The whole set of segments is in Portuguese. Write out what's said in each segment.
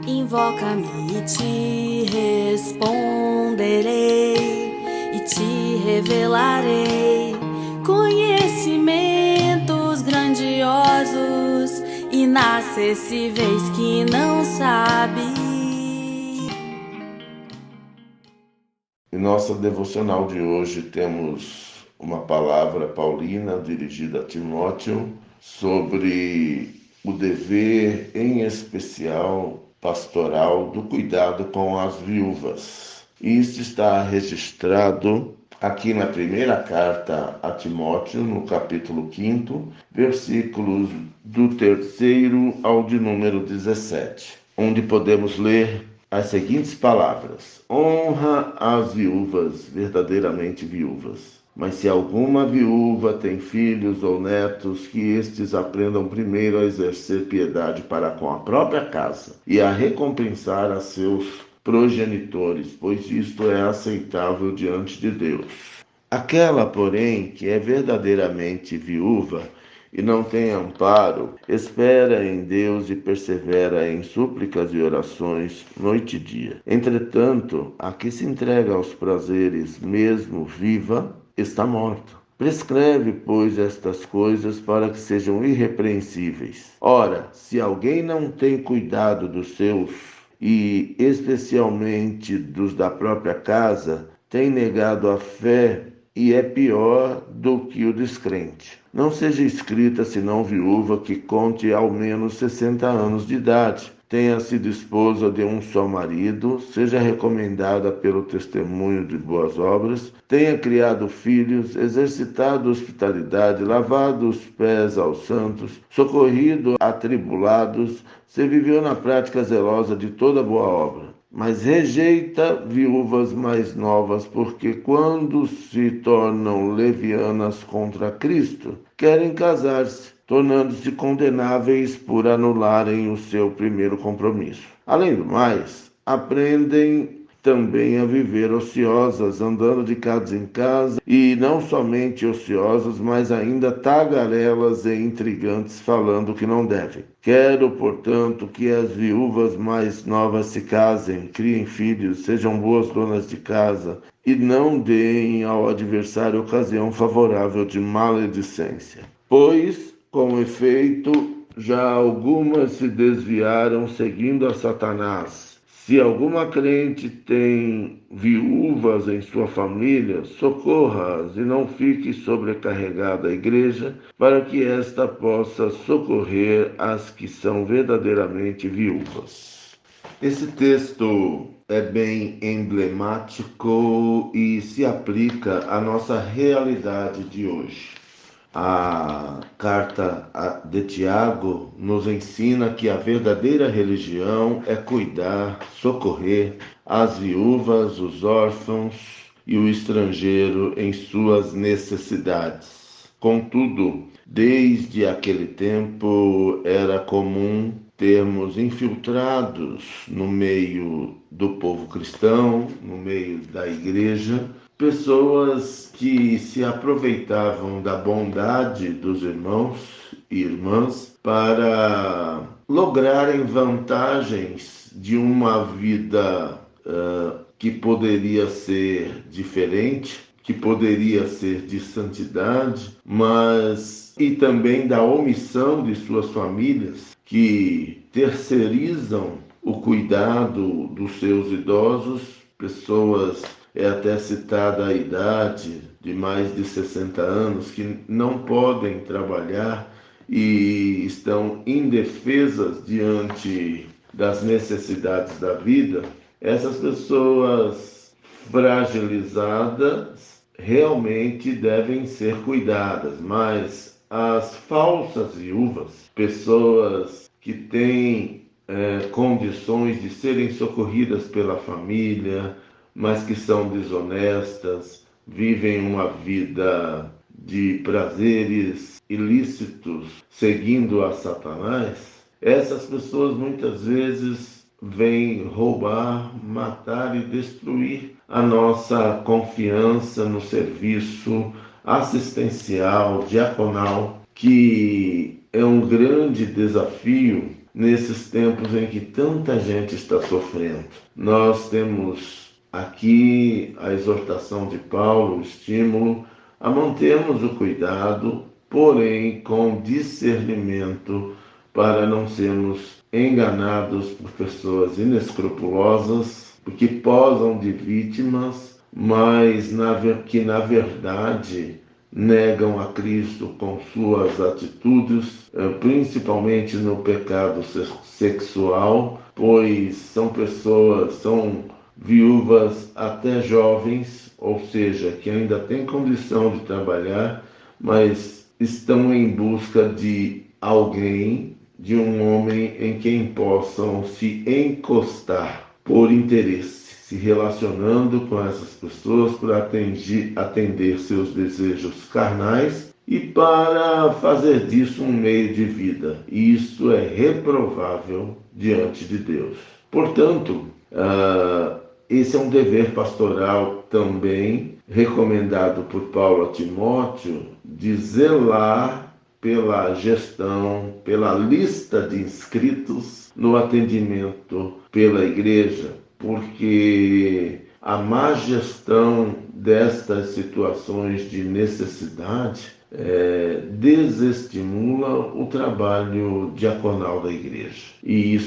Invoca-me e te responderei, e te revelarei conhecimentos grandiosos, inacessíveis que não sabe. Em nossa devocional de hoje temos uma palavra paulina dirigida a Timóteo sobre o dever, em especial pastoral, do cuidado com as viúvas. Isso está registrado aqui na primeira carta a Timóteo, no capítulo 5, versículos do 3º ao de número 17, onde podemos ler as seguintes palavras: honra as viúvas, verdadeiramente viúvas. Mas se alguma viúva tem filhos ou netos, que estes aprendam primeiro a exercer piedade para com a própria casa e a recompensar a seus progenitores, pois isto é aceitável diante de Deus. Aquela, porém, que é verdadeiramente viúva e não tem amparo, espera em Deus e persevera em súplicas e orações noite e dia. Entretanto, a que se entrega aos prazeres, mesmo viva, está morta. Prescreve, pois, estas coisas para que sejam irrepreensíveis. Ora, se alguém não tem cuidado dos seus, e especialmente dos da própria casa, tem negado a fé e é pior do que o descrente. Não seja escrita senão viúva que conte ao menos 60 anos de idade, tenha sido esposa de um só marido, seja recomendada pelo testemunho de boas obras, tenha criado filhos, exercitado hospitalidade, lavado os pés aos santos, socorrido atribulados, se viveu na prática zelosa de toda boa obra. Mas rejeita viúvas mais novas, porque quando se tornam levianas contra Cristo, querem casar-se, tornando-se condenáveis por anularem o seu primeiro compromisso. Além do mais, aprendem também a viver ociosas, andando de casa em casa, e não somente ociosas, mas ainda tagarelas e intrigantes, falando o que não devem. Quero, portanto, que as viúvas mais novas se casem, criem filhos, sejam boas donas de casa, e não deem ao adversário ocasião favorável de maledicência. Pois, com efeito, já algumas se desviaram seguindo a Satanás. Se alguma crente tem viúvas em sua família, socorra-as e não fique sobrecarregada a igreja, para que esta possa socorrer as que são verdadeiramente viúvas. Esse texto é bem emblemático e se aplica à nossa realidade de hoje. A carta de Tiago nos ensina que a verdadeira religião é cuidar, socorrer as viúvas, os órfãos e o estrangeiro em suas necessidades. Contudo, desde aquele tempo era comum termos infiltrados no meio do povo cristão, no meio da igreja, pessoas que se aproveitavam da bondade dos irmãos e irmãs para lograrem vantagens de uma vida que poderia ser diferente, que poderia ser de santidade, mas e também da omissão de suas famílias, que terceirizam o cuidado dos seus idosos, pessoas até citada a idade de mais de 60 anos, que não podem trabalhar e estão indefesas diante das necessidades da vida. Essas pessoas fragilizadas realmente devem ser cuidadas, mas as falsas viúvas, pessoas que têm condições de serem socorridas pela família, mas que são desonestas, vivem uma vida de prazeres ilícitos, seguindo a Satanás, essas pessoas muitas vezes vêm roubar, matar e destruir a nossa confiança no serviço assistencial, diaconal, que é um grande desafio nesses tempos em que tanta gente está sofrendo. Nós temos aqui a exortação de Paulo, o estímulo a mantermos o cuidado, porém com discernimento, para não sermos enganados por pessoas inescrupulosas, que posam de vítimas, mas que na verdade negam a Cristo com suas atitudes, principalmente no pecado sexual, pois são viúvas até jovens, ou seja, que ainda têm condição de trabalhar, mas estão em busca de alguém, de um homem em quem possam se encostar por interesse, se relacionando com essas pessoas para atender seus desejos carnais e para fazer disso um meio de vida. E isso é reprovável diante de Deus. Portanto, esse é um dever pastoral também recomendado por Paulo a Timóteo, de zelar pela gestão, pela lista de inscritos no atendimento pela igreja, porque a má gestão destas situações de necessidade desestimula o trabalho diaconal da igreja. E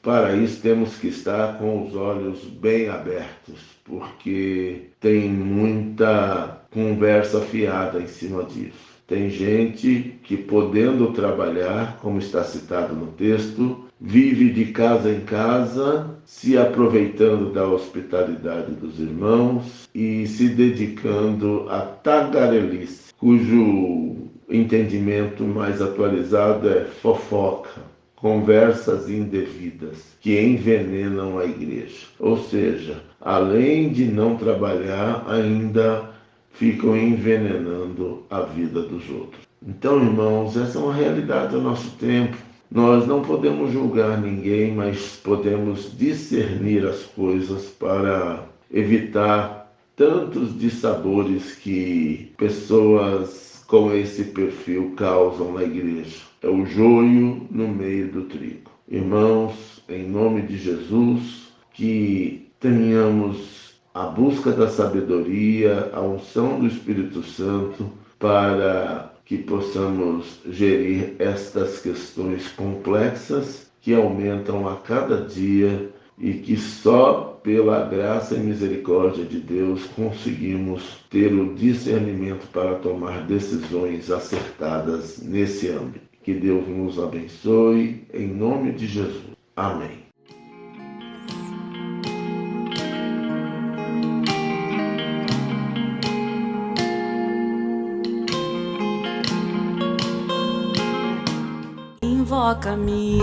para isso temos que estar com os olhos bem abertos, porque tem muita conversa fiada em cima disso. Tem gente que, podendo trabalhar, como está citado no texto, vive de casa em casa, se aproveitando da hospitalidade dos irmãos e se dedicando à tagarelice, cujo entendimento mais atualizado é fofoca, conversas indevidas que envenenam a igreja. Ou seja, além de não trabalhar, ainda ficam envenenando a vida dos outros. Então, irmãos, essa é uma realidade do nosso tempo. Nós não podemos julgar ninguém, mas podemos discernir as coisas para evitar tantos dissabores que pessoas com esse perfil causam na igreja. É o joio no meio do trigo. Irmãos, em nome de Jesus, que tenhamos a busca da sabedoria, a unção do Espírito Santo, para que possamos gerir estas questões complexas que aumentam a cada dia e que só pela graça e misericórdia de Deus conseguimos ter o discernimento para tomar decisões acertadas nesse âmbito. Que Deus nos abençoe, em nome de Jesus. Amém. Invoca-me